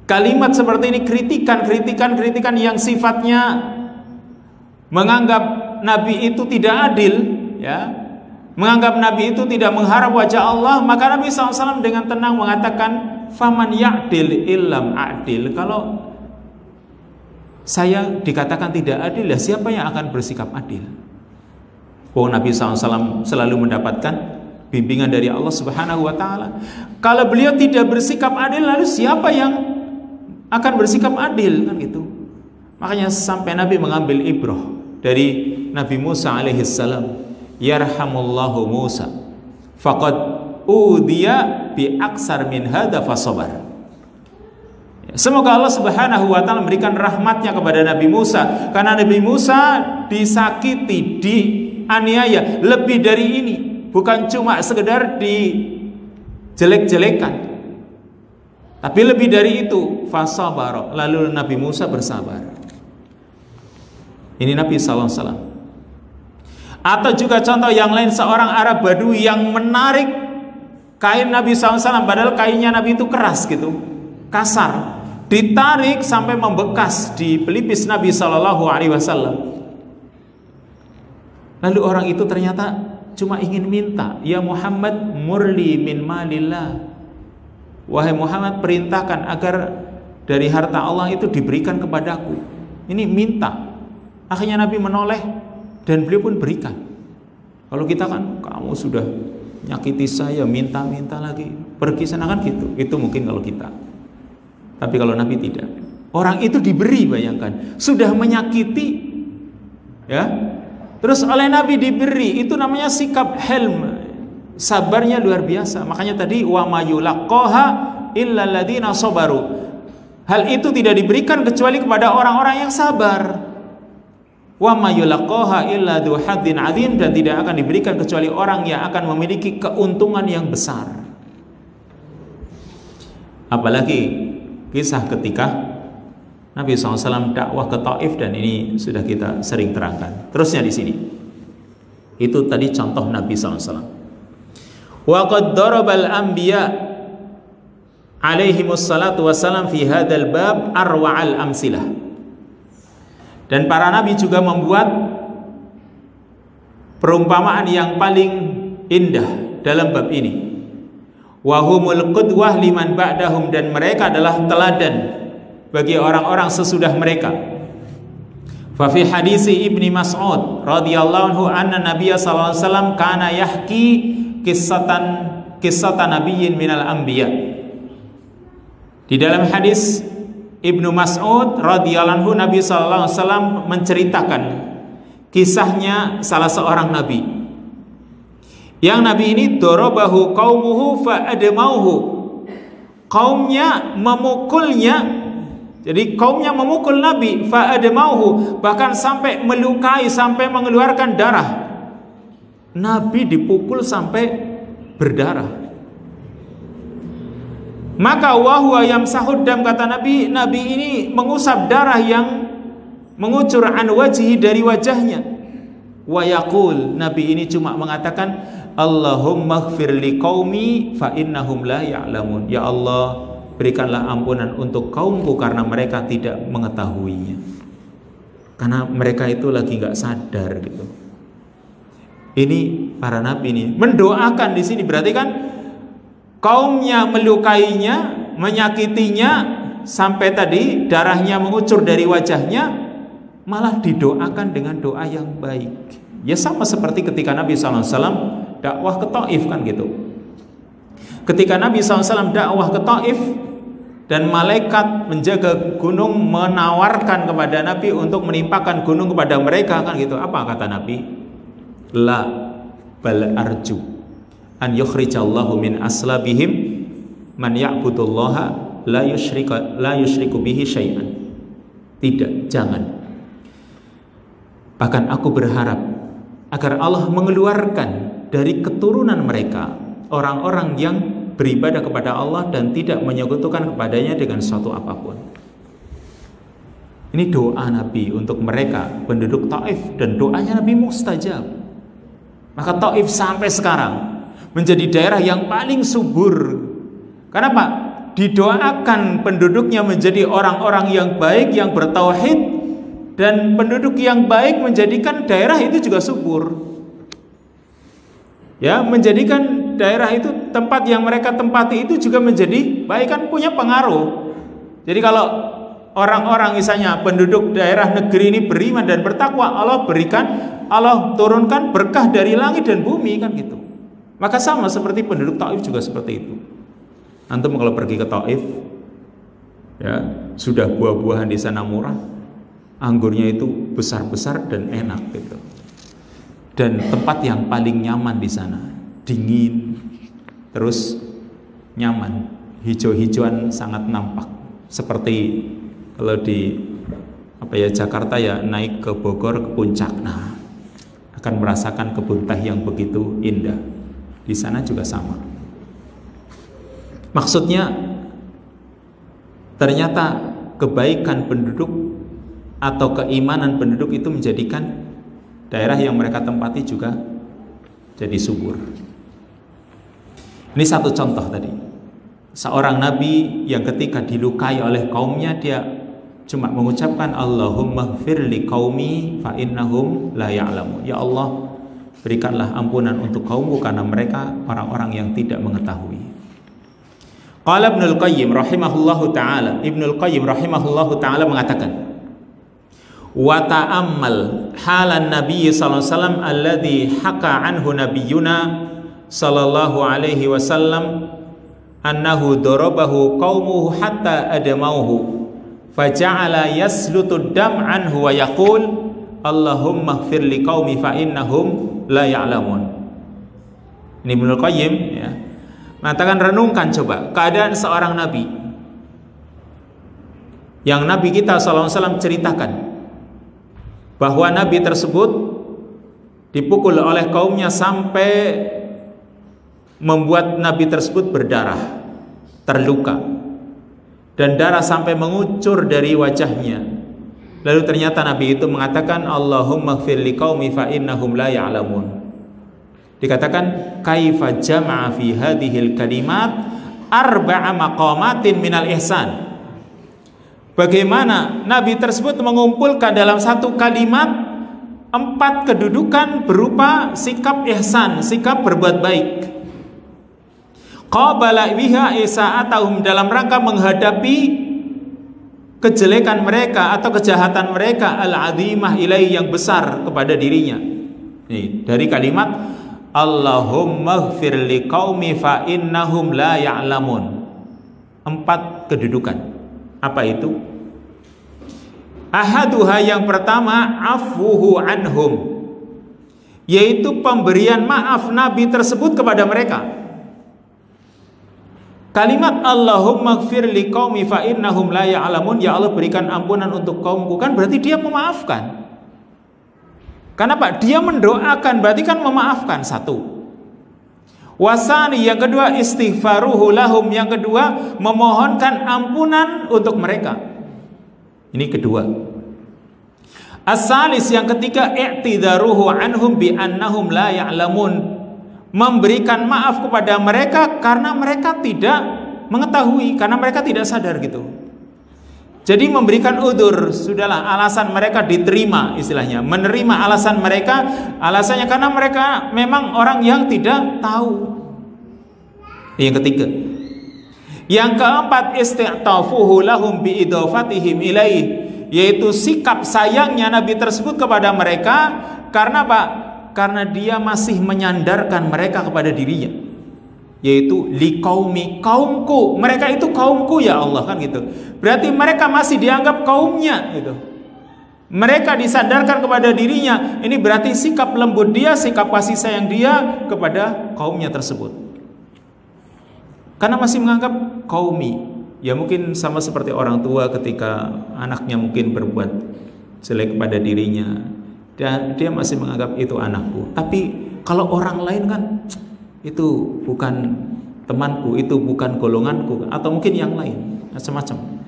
Kalimat seperti ini, kritikan yang sifatnya menganggap Nabi itu tidak adil, ya, menganggap Nabi itu tidak mengharap wajah Allah. Maka Nabi SAW dengan tenang mengatakan, faman ya'dil illam a'dil. Kalau saya dikatakan tidak adil, ya siapa yang akan bersikap adil? Oh, Nabi SAW selalu mendapatkan bimbingan dari Allah Subhanahu wa Ta'ala. Kalau beliau tidak bersikap adil, lalu siapa yang akan bersikap adil? Kan gitu. Makanya sampai Nabi mengambil ibrah dari Nabi Musa alaihissalam, yarhamullahu Musa faqad udiya bi aksar min hadza fasabar. Semoga Allah Subhanahu wa Ta'ala memberikan rahmatnya kepada Nabi Musa, karena Nabi Musa disakiti, dianiaya lebih dari ini, bukan cuma sekedar dijelek-jelekan, tapi lebih dari itu, fasabar. Lalu Nabi Musa bersabar. Ini Nabi SAW. Atau juga contoh yang lain, seorang Arab Badui yang menarik kain Nabi SAW, padahal kainnya Nabi itu keras gitu, kasar, ditarik sampai membekas di pelipis Nabi SAW. Lalu orang itu ternyata cuma ingin minta, ya Muhammad murli min malillah, wahai Muhammad perintahkan agar dari harta Allah itu diberikan kepadaku. Ini minta. Akhirnya Nabi menoleh dan beliau pun berikan. Kalau kita kan, kamu sudah nyakiti saya, minta-minta lagi, pergi sana, kan gitu. Itu mungkin kalau kita. Tapi kalau Nabi tidak. Orang itu diberi, bayangkan, sudah menyakiti, ya, terus oleh Nabi diberi. Itu namanya sikap hilm, sabarnya luar biasa. Makanya tadi wa mayulaqaha illa alladziina sabaru. Hal itu tidak diberikan kecuali kepada orang-orang yang sabar. Wa ma yulaqaha illa dzu hadzin adzim, dan tidak akan diberikan kecuali orang yang akan memiliki keuntungan yang besar. Apalagi kisah ketika Nabi SAW dakwah ke Taif, dan ini sudah kita sering terangkan. Terusnya di sini. Itu tadi contoh Nabi SAW. Wa qad darabal anbiya alaihimus salatu wassalam fi hadzal bab arwa'al amsilah. Dan para nabi juga membuat perumpamaan yang paling indah dalam bab ini. Wa humul qudwah liman ba'dahum, dan mereka adalah teladan bagi orang-orang sesudah mereka. Fa fi hadisi Ibnu Mas'ud radhiyallahu anhu anna Nabiya sallallahu alaihi wasallam kana yahki qissatan nabiyyin minal anbiya. Di dalam hadis Ibnu Mas'ud radhiyallahu anhu, Nabi sallallahu alaihi wasallam menceritakan kisahnya salah seorang nabi. Yang nabi ini darabahu qaumuhu fa admauhu. Kaumnya memukulnya. Jadi kaumnya memukul Nabi fa admauhu, bahkan sampai melukai, sampai mengeluarkan darah. Nabi dipukul sampai berdarah. Maka wahwa yamsahud dam, kata Nabi, Nabi ini mengusap darah yang mengucur an wajhi, dari wajahnya. Wa yaqul, Nabi ini cuma mengatakan, Allahumma ighfir li qaumi fa innahum la ya'lamun. Ya Allah, berikanlah ampunan untuk kaumku karena mereka tidak mengetahuinya. Karena mereka itu lagi nggak sadar gitu. Ini para nabi ini mendoakan di sini, berarti kan kaumnya melukainya, menyakitinya sampai tadi darahnya mengucur dari wajahnya, malah didoakan dengan doa yang baik. Ya sama seperti ketika Nabi SAW dakwah ke Taif kan gitu. Ketika Nabi SAW dakwah ke Taif dan malaikat menjaga gunung menawarkan kepada Nabi untuk menimpakan gunung kepada mereka kan gitu. Apa kata Nabi? La bal arju an yukhrijallahu min aslabihim man ya'budullaha la yusyriku bihi syai'an. Tidak, jangan. Bahkan aku berharap agar Allah mengeluarkan dari keturunan mereka orang-orang yang beribadah kepada Allah dan tidak menyekutukan kepadanya dengan suatu apapun. Ini doa Nabi untuk mereka penduduk Taif, dan doanya Nabi mustajab. Maka Taif sampai sekarang menjadi daerah yang paling subur. Kenapa? Didoakan penduduknya menjadi orang-orang yang baik, yang bertauhid, dan penduduk yang baik menjadikan daerah itu juga subur. Ya, menjadikan daerah itu, tempat yang mereka tempati itu juga menjadi baik, kan punya pengaruh. Jadi kalau orang-orang misalnya penduduk daerah negeri ini beriman dan bertakwa, Allah turunkan berkah dari langit dan bumi kan gitu. Maka sama seperti penduduk Taif juga seperti itu. Antum kalau pergi ke Taif, ya sudah buah-buahan di sana murah, anggurnya itu besar-besar dan enak gitu. Dan tempat yang paling nyaman di sana, dingin, terus nyaman, hijau-hijauan sangat nampak. Seperti kalau di Jakarta ya naik ke Bogor, ke puncak, nah akan merasakan kebun teh yang begitu indah. Di sana juga sama. Maksudnya ternyata kebaikan penduduk atau keimanan penduduk itu menjadikan daerah yang mereka tempati juga jadi subur. Ini satu contoh tadi. Seorang nabi yang ketika dilukai oleh kaumnya, dia cuma mengucapkan Allahumma ighfir li qaumi fa innahum la ya'lamun. Ya Allah, berikanlah ampunan untuk kaumku karena mereka orang-orang yang tidak mengetahui. Qala Ibnul Qayyim rahimahullahu taala, Ibnul Qayyim rahimahullahu taala mengatakan, wa ta'ammal halan nabiy sallallahu alaihi wasallam alladhi haka anhu nabiyyuna sallallahu alaihi wasallam annahu darabahu qaumuhu hatta adamauhu faja'ala yaslutu dam anhu wa yaqul Allahumma ighfir li qaumi fa innahum la ya'lamun. Ini Ibnul Qayyim ya, mengatakan, renungkan coba keadaan seorang nabi yang Nabi kita sallallahu alaihi wasallam ceritakan. bahwa Nabi tersebut dipukul oleh kaumnya sampai membuat Nabi tersebut berdarah, terluka, dan darah sampai mengucur dari wajahnya. Lalu ternyata Nabi itu mengatakan, Allahumma ighfir liqaumi fa innahum la ya'lamun. Dikatakan, kaifa jama'a fi hadhil kalimat arba'a maqamatin minal ihsan. Bagaimana Nabi tersebut mengumpulkan dalam satu kalimat 4 kedudukan berupa sikap ihsan, sikap berbuat baik. Qabala biha isa'atahum, dalam rangka menghadapi kejelekan mereka atau kejahatan mereka, al-azimah ilaihi, yang besar kepada dirinya. Ini dari kalimat Allahumma ighfir liqaumi fa innahum la ya'lamun. 4 kedudukan. Apa itu? Ahaduha, yang pertama, afuhu anhum, yaitu pemberian maaf Nabi tersebut kepada mereka. Kalimat Allahumma ighfir liqaumi fa innahum la ya'lamun, ya Allah berikan ampunan untuk kaumku, kan berarti dia memaafkan. Karena Pak, dia mendoakan, berarti kan memaafkan. Satu. Wasani, yang kedua, istighfaruhu lahum, yang kedua memohonkan ampunan untuk mereka. Ini kedua. As-salis, yang ketiga, i'tidaruhu anhum bi annahum la ya'lamun, memberikan maaf kepada mereka karena mereka tidak mengetahui, karena mereka tidak sadar gitu. Jadi memberikan udzur, sudahlah, alasan mereka diterima, istilahnya menerima alasan mereka, alasannya karena mereka memang orang yang tidak tahu. Yang ketiga. Yang keempat, isti'tafuhu lahum bi idafatihim ilaih, yaitu sikap sayangnya Nabi tersebut kepada mereka. Karena apa? Karena dia masih menyandarkan mereka kepada dirinya, yaitu liqaumi, kaumku, mereka itu kaumku ya Allah, kan gitu. Berarti mereka masih dianggap kaumnya gitu. Mereka disandarkan kepada dirinya. Ini berarti sikap lembut dia, sikap kasih sayang dia kepada kaumnya tersebut. Karena masih menganggap kaumi. Ya mungkin sama seperti orang tua ketika anaknya mungkin berbuat jelek kepada dirinya, dan dia masih menganggap itu anakku. Tapi kalau orang lain kan, itu bukan temanku, itu bukan golonganku, atau mungkin yang lain, macam-macam.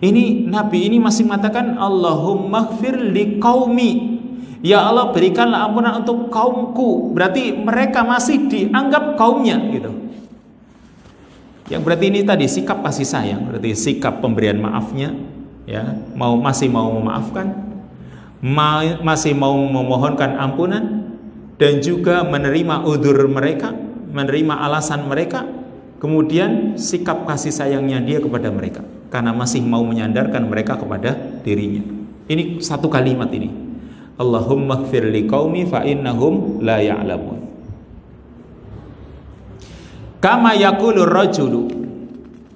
Ini Nabi ini masih mengatakan Allahumma ighfir liqaumi, ya Allah berikanlah ampunan untuk kaumku. Berarti mereka masih dianggap kaumnya gitu. Yang berarti ini tadi sikap kasih sayang, berarti sikap pemberian maafnya, ya, masih mau memaafkan, masih mau memohonkan ampunan, dan juga menerima udzur mereka, menerima alasan mereka, kemudian sikap kasih sayangnya dia kepada mereka, karena masih mau menyandarkan mereka kepada dirinya. Ini satu kalimat ini, Allahumma ighfir liqaumi fa innahum la ya'lamun. Kama yaqulu rajulu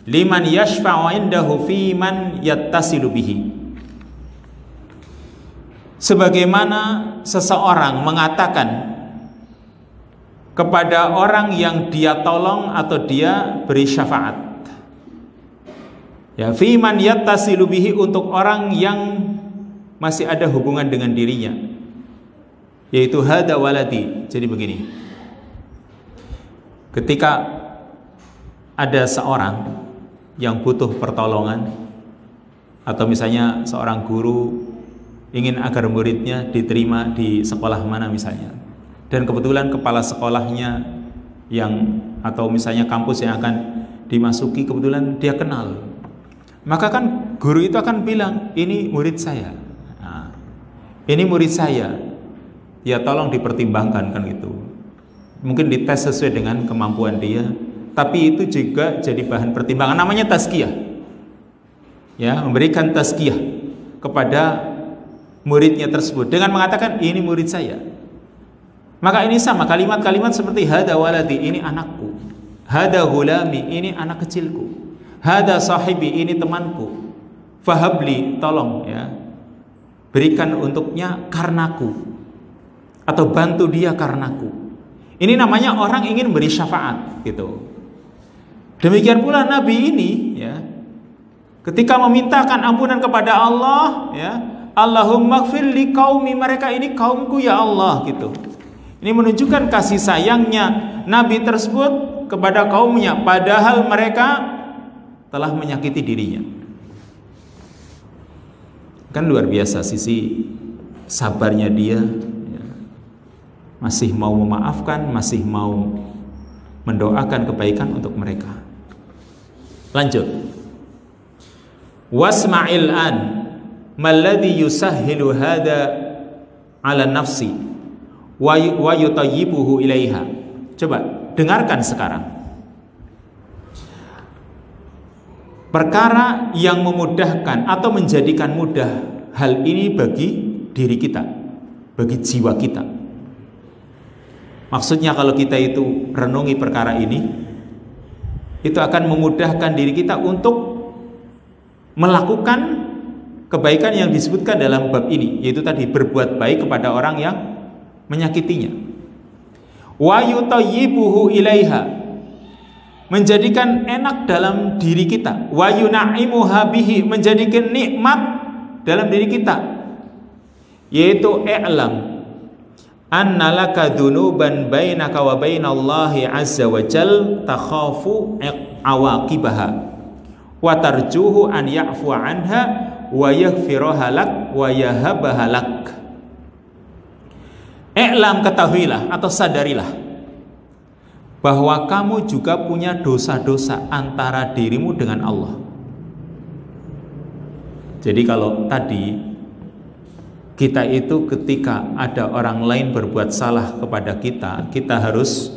liman yashfa'u indahu fi man yattasilu bihi. Sebagaimana seseorang mengatakan kepada orang yang dia tolong atau dia beri syafaat, ya, fi man yattasilu bihi, untuk orang yang masih ada hubungan dengan dirinya, yaitu hada waladi. Jadi begini, ketika ada seorang yang butuh pertolongan, atau misalnya seorang guru ingin agar muridnya diterima di sekolah mana misalnya, dan kebetulan kepala sekolahnya yang, atau misalnya kampus yang akan dimasuki kebetulan dia kenal, maka kan guru itu akan bilang, ini murid saya, nah, ini murid saya, ya tolong dipertimbangkan, kan gitu. Mungkin dites sesuai dengan kemampuan dia, tapi itu juga jadi bahan pertimbangan, namanya tazkiyah, ya, memberikan tazkiyah kepada muridnya tersebut dengan mengatakan ini murid saya. Maka ini sama kalimat-kalimat seperti hada waladi, ini anakku, hada gulami, ini anak kecilku, hada sahibi, ini temanku, fahabli, tolong ya, berikan untuknya karenaku, atau bantu dia karenaku. Ini namanya orang ingin beri syafaat gitu. Demikian pula Nabi ini, ya, ketika memintakan ampunan kepada Allah, ya, Allahumma gfir li qaumi, mereka ini kaumku ya Allah gitu. Ini menunjukkan kasih sayangnya Nabi tersebut kepada kaumnya, padahal mereka telah menyakiti dirinya. Kan luar biasa sisi sabarnya dia, masih mau memaafkan, masih mau mendoakan kebaikan untuk mereka. Lanjut. Wasma'il an malladhi yusahhilu hada ala nafsi wa yutayyibuhu ilaiha. Coba dengarkan sekarang. Perkara yang memudahkan atau menjadikan mudah hal ini bagi diri kita, bagi jiwa kita. Maksudnya kalau kita itu renungi perkara ini, itu akan memudahkan diri kita untuk melakukan kebaikan yang disebutkan dalam bab ini, yaitu tadi berbuat baik kepada orang yang menyakitinya. Wa yutayyibuhu ilaiha, menjadikan enak dalam diri kita. Wa yunaimuha bihi, menjadikan nikmat dalam diri kita, yaitu i'lam annalaka dzunuban bainaka wa bainallahi azza wa jal takhafu awaqibaha wa tarjuhu an ya'fu anha wa yaghfiraha lak wa yahabaha lak. I'lam, ketahuilah atau sadarilah bahwa kamu juga punya dosa-dosa antara dirimu dengan Allah. Jadi kalau tadi kita itu ketika ada orang lain berbuat salah kepada kita, kita harus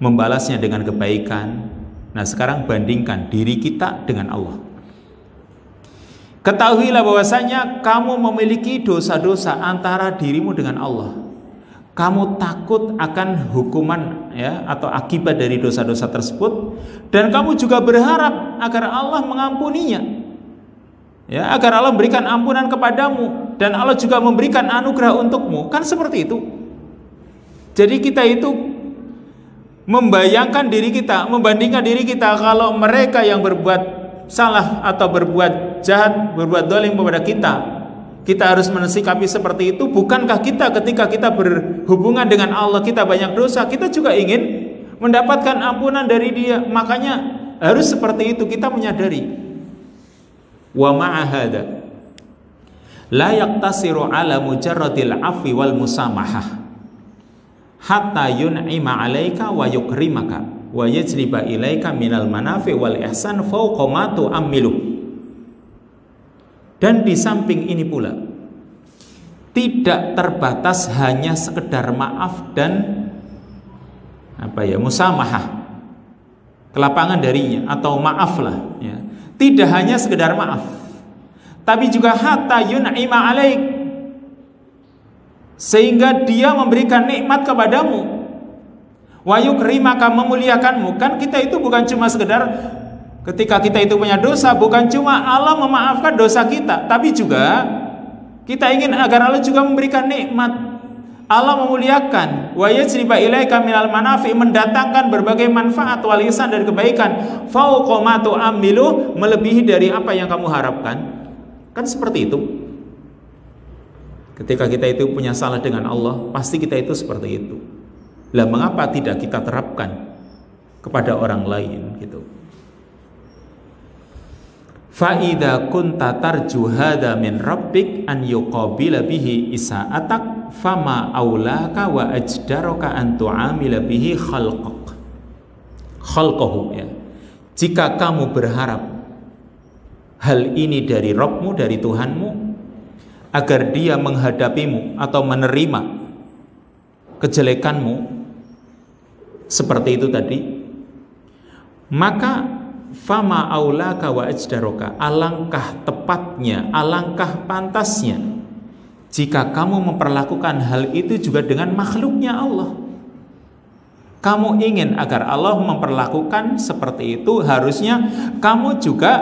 membalasnya dengan kebaikan. Nah, sekarang bandingkan diri kita dengan Allah. Ketahuilah bahwasanya kamu memiliki dosa-dosa antara dirimu dengan Allah. Kamu takut akan hukuman atau akibat dari dosa-dosa tersebut, dan kamu juga berharap agar Allah mengampuninya. Agar Allah memberikan ampunan kepadamu dan Allah juga memberikan anugerah untukmu. Kan seperti itu. Jadi kita itu membayangkan diri kita, membandingkan diri kita kalau mereka yang berbuat salah atau berbuat jahat, berbuat zalim kepada kita harus mensikapi seperti itu. Bukankah kita ketika kita berhubungan dengan Allah, kita banyak dosa, kita juga ingin mendapatkan ampunan dari Dia. Makanya harus seperti itu, kita menyadari. Wa ma'a hadza la yaqtasiru ala mujarradil afwi wal musamahah hatta yun'ima 'alaika wa yukrimaka wa yajliba ilaika minal manafi wal ihsan fawqa ma tu'ammilu. Dan di samping ini pula tidak terbatas hanya sekedar maaf dan musamahah, kelapangan darinya atau maaflah Tidak hanya sekedar maaf, tapi juga hatta yun'ima 'alaik, sehingga Dia memberikan nikmat kepadamu, wa yukrimaka, memuliakanmu. Kan kita itu bukan cuma sekedar ketika kita itu punya dosa, bukan cuma Allah memaafkan dosa kita, tapi juga kita ingin agar Allah juga memberikan nikmat. Allah memuliakan, wa yajriba ilaika minal manafi, mendatangkan berbagai manfaat wal ihsan dan kebaikan, fauqa ma tu'ammilu, melebihi dari apa yang kamu harapkan. Kan seperti itu. Ketika kita itu punya salah dengan Allah, pasti kita itu seperti itu. Lah mengapa tidak kita terapkan kepada orang lain gitu? Fa idza kunta tarju hadza min rabbik an yuqabila bihi isa'atak fama aulaka wa ajdaraka an tu'amila bihi khalqahu. Jika kamu berharap hal ini dari Rabbmu, dari Tuhanmu, agar Dia menghadapimu atau menerima kejelekanmu seperti itu tadi, maka fama aulaka wa ajdaroka, alangkah tepatnya, alangkah pantasnya jika kamu memperlakukan hal itu juga dengan makhluknya Allah. Kamu ingin agar Allah memperlakukan seperti itu, harusnya kamu juga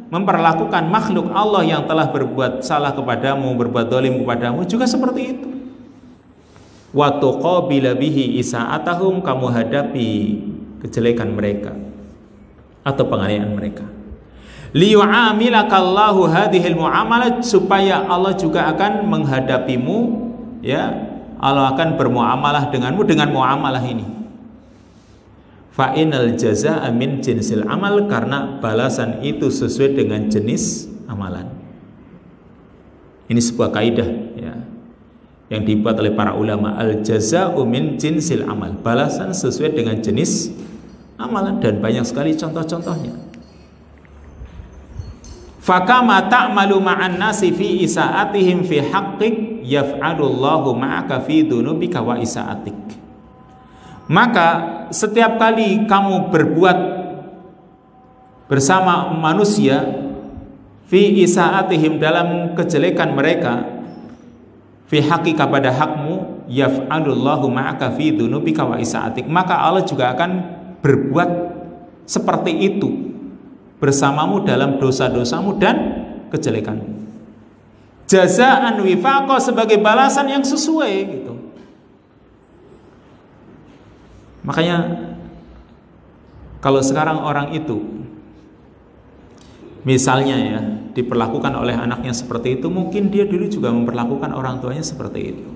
memperlakukan makhluk Allah yang telah berbuat salah kepadamu, berbuat zalim kepadamu juga seperti itu. Wa tuqabila bihi isa'atahum, kamu hadapi kejelekan mereka atau penganiayaan mereka. liyu'amilakallahu hadhil muamalah, supaya Allah juga akan menghadapimu, ya, Allah akan bermuamalah denganmu dengan muamalah ini. Fa innal jazaa'a min jinsil amal, karena balasan itu sesuai dengan jenis amalan. Ini sebuah kaidah, ya, yang dibuat oleh para ulama. Al jazaa'u min jinsil amal, balasan sesuai dengan jenis amalan, dan banyak sekali contoh-contohnya. Fakama ta'malu ma'an nasi fi isaatihim fi haqqik yaf'alullahu ma'aka fi dunubika wa isaatik. Maka setiap kali kamu berbuat bersama manusia fi isaatihim, dalam kejelekan mereka, fi haqqika, pada hakmu, yaf'alullahu ma'aka fi dunubika wa isaatik, maka Allah juga akan berbuat seperti itu bersamamu dalam dosa-dosamu dan kejelekanmu. Jazaan wifaqa, sebagai balasan yang sesuai gitu. Makanya kalau sekarang orang itu misalnya, ya, diperlakukan oleh anaknya seperti itu, mungkin dia dulu juga memperlakukan orang tuanya seperti itu.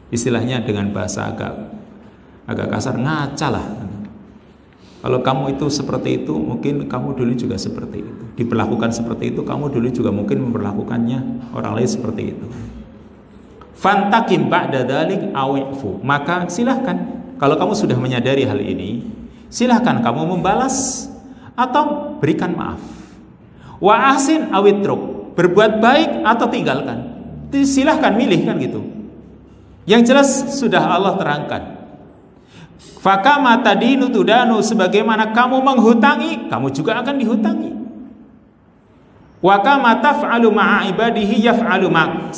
Istilahnya dengan bahasa agak kasar, ngaca lah. Kalau kamu itu seperti itu, mungkin kamu dulu juga seperti itu. Diperlakukan seperti itu, kamu dulu juga mungkin memperlakukannya orang lain seperti itu. Fantakim ba'da dzalik awifu, maka silahkan, kalau kamu sudah menyadari hal ini, silahkan kamu membalas atau berikan maaf. Wa ahsin awitruk, berbuat baik atau tinggalkan. Silahkan milih, kan gitu. Yang jelas sudah Allah terangkan. Fakama tadinu tudanu, sebagaimana kamu menghutangi, kamu juga akan dihutangi. Wa kama taf'alu ma'a ibadihi yaf'alu ma'ak,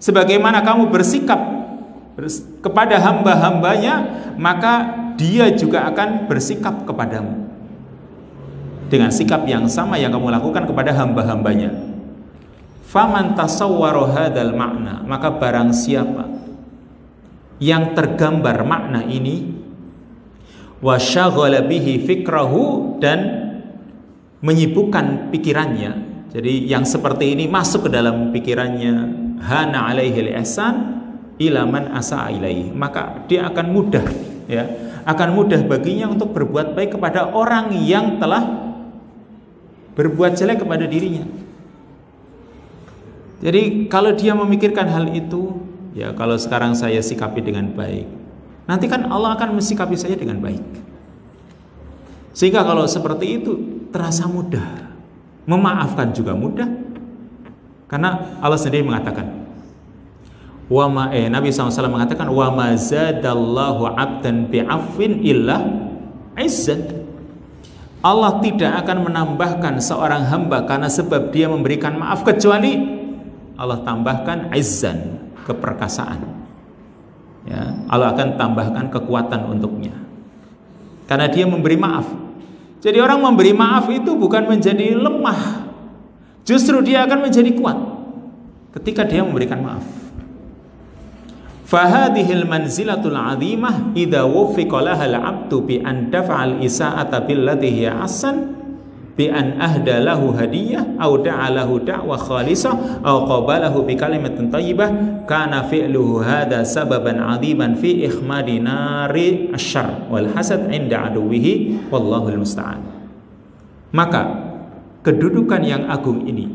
sebagaimana kamu bersikap kepada hamba-hambanya, maka dia juga akan bersikap kepadamu dengan sikap yang sama yang kamu lakukan kepada hamba-hambanya. Faman tasawwara hadzal makna, maka barang siapa yang tergambar makna ini, wa syaghala bihi fikrahu, dan menyibukkan pikirannya. Jadi yang seperti ini masuk ke dalam pikirannya, hana alaihi al-ihsan ila man asaa ilaihi, maka dia akan mudah, ya, akan mudah baginya untuk berbuat baik kepada orang yang telah berbuat jelek kepada dirinya. Jadi kalau dia memikirkan hal itu, ya, kalau sekarang saya sikapi dengan baik, nanti kan Allah akan mensikapi saya dengan baik. Sehingga kalau seperti itu terasa mudah, memaafkan juga mudah, karena Allah sendiri mengatakan, Nabi SAW mengatakan, wa ma zadallahu abdan bi'afwin illa izzat. Allah tidak akan menambahkan seorang hamba karena sebab dia memberikan maaf, kecuali Allah tambahkan izzan, keperkasaan. Ya, Allah akan tambahkan kekuatan untuknya karena dia memberi maaf. Jadi orang memberi maaf itu bukan menjadi lemah, justru dia akan menjadi kuat ketika dia memberikan maaf. Fahadhil manzilatul azimah idza wuffiqa lahal 'abdu bi an dafa'al isa'ata billati hiya ahsan, bi an ahda lahu hadiyah aw da'a lahu da'wa khalisah aw qabalahu bi kalimatin thayyibah, kana fi'luhu hadha sababan 'aziman fi ikhmadi nari asyarr wal hasad 'inda aduwihi wallahul musta'an. Maka kedudukan yang agung ini,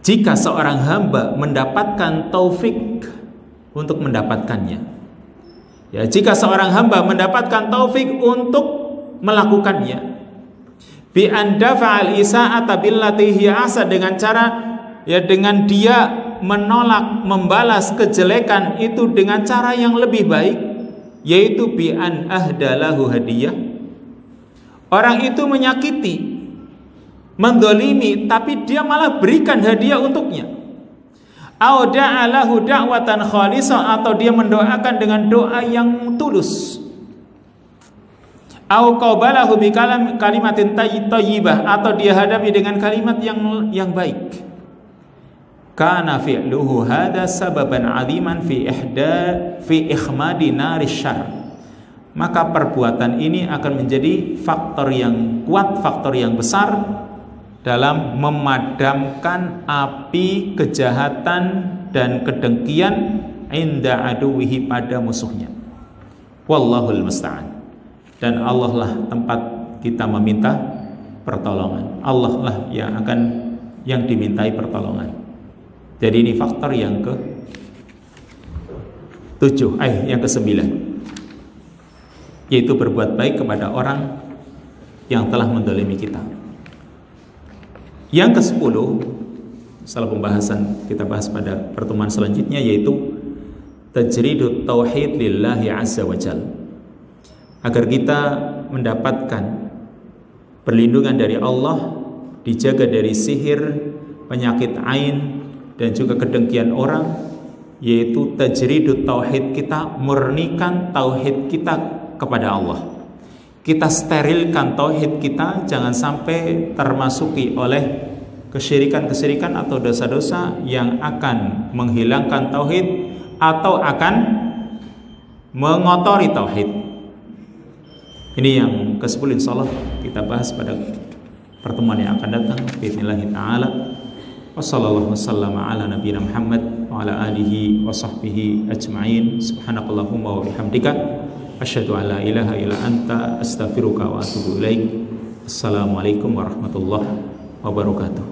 jika seorang hamba mendapatkan taufik untuk mendapatkannya, ya, jika seorang hamba mendapatkan taufik untuk melakukannya, bi anda fa'al isa'ata billati hiya ahsan, dengan cara, ya, dengan dia menolak membalas kejelekan itu dengan cara yang lebih baik, yaitu bi an ahdalahu hadiyah. Orang itu menyakiti, mendolimi, tapi dia malah berikan hadiah untuknya. Au da'alahu da'watan khalisah, atau dia mendoakan dengan doa yang tulus. Au qabalahu bi kalimatin thayyibah, atau dia hadapi dengan kalimat yang baik. Kana fi'luhu hadza sababan 'aziman fi ikhmadi nari syarr. Maka perbuatan ini akan menjadi faktor yang kuat, faktor yang besar dalam memadamkan api kejahatan dan kedengkian inda aduwihi pada musuhnya. Wallahul musta'an. Dan Allah lah tempat kita meminta pertolongan. Allah lah yang dimintai pertolongan. Jadi ini faktor yang yang ke-9, yaitu berbuat baik kepada orang yang telah mendolimi kita. Yang ke-10, salah pembahasan kita bahas pada pertemuan selanjutnya, yaitu tajridut tauhid lillahi azza wa jalla. Agar kita mendapatkan perlindungan dari Allah, dijaga dari sihir, penyakit ain, dan juga kedengkian orang, yaitu tajridut tauhid, kita murnikan tauhid kita kepada Allah. Kita sterilkan tauhid kita, jangan sampai termasuki oleh kesyirikan-kesyirikan atau dosa-dosa yang akan menghilangkan tauhid atau akan mengotori tauhid. Ini yang ke-10 insyaallah kita bahas pada pertemuan yang akan datang bismillahirrahmanirrahim taala. Wassallallahu wasallama ala nabiyina Muhammad wa ala alihi wa sahbihi ajma'in. Subhanakallahumma wa bihamdika asyhadu an la ilaha illa anta astaghfiruka wa atubu ilaik. Assalamualaikum warahmatullahi wabarakatuh.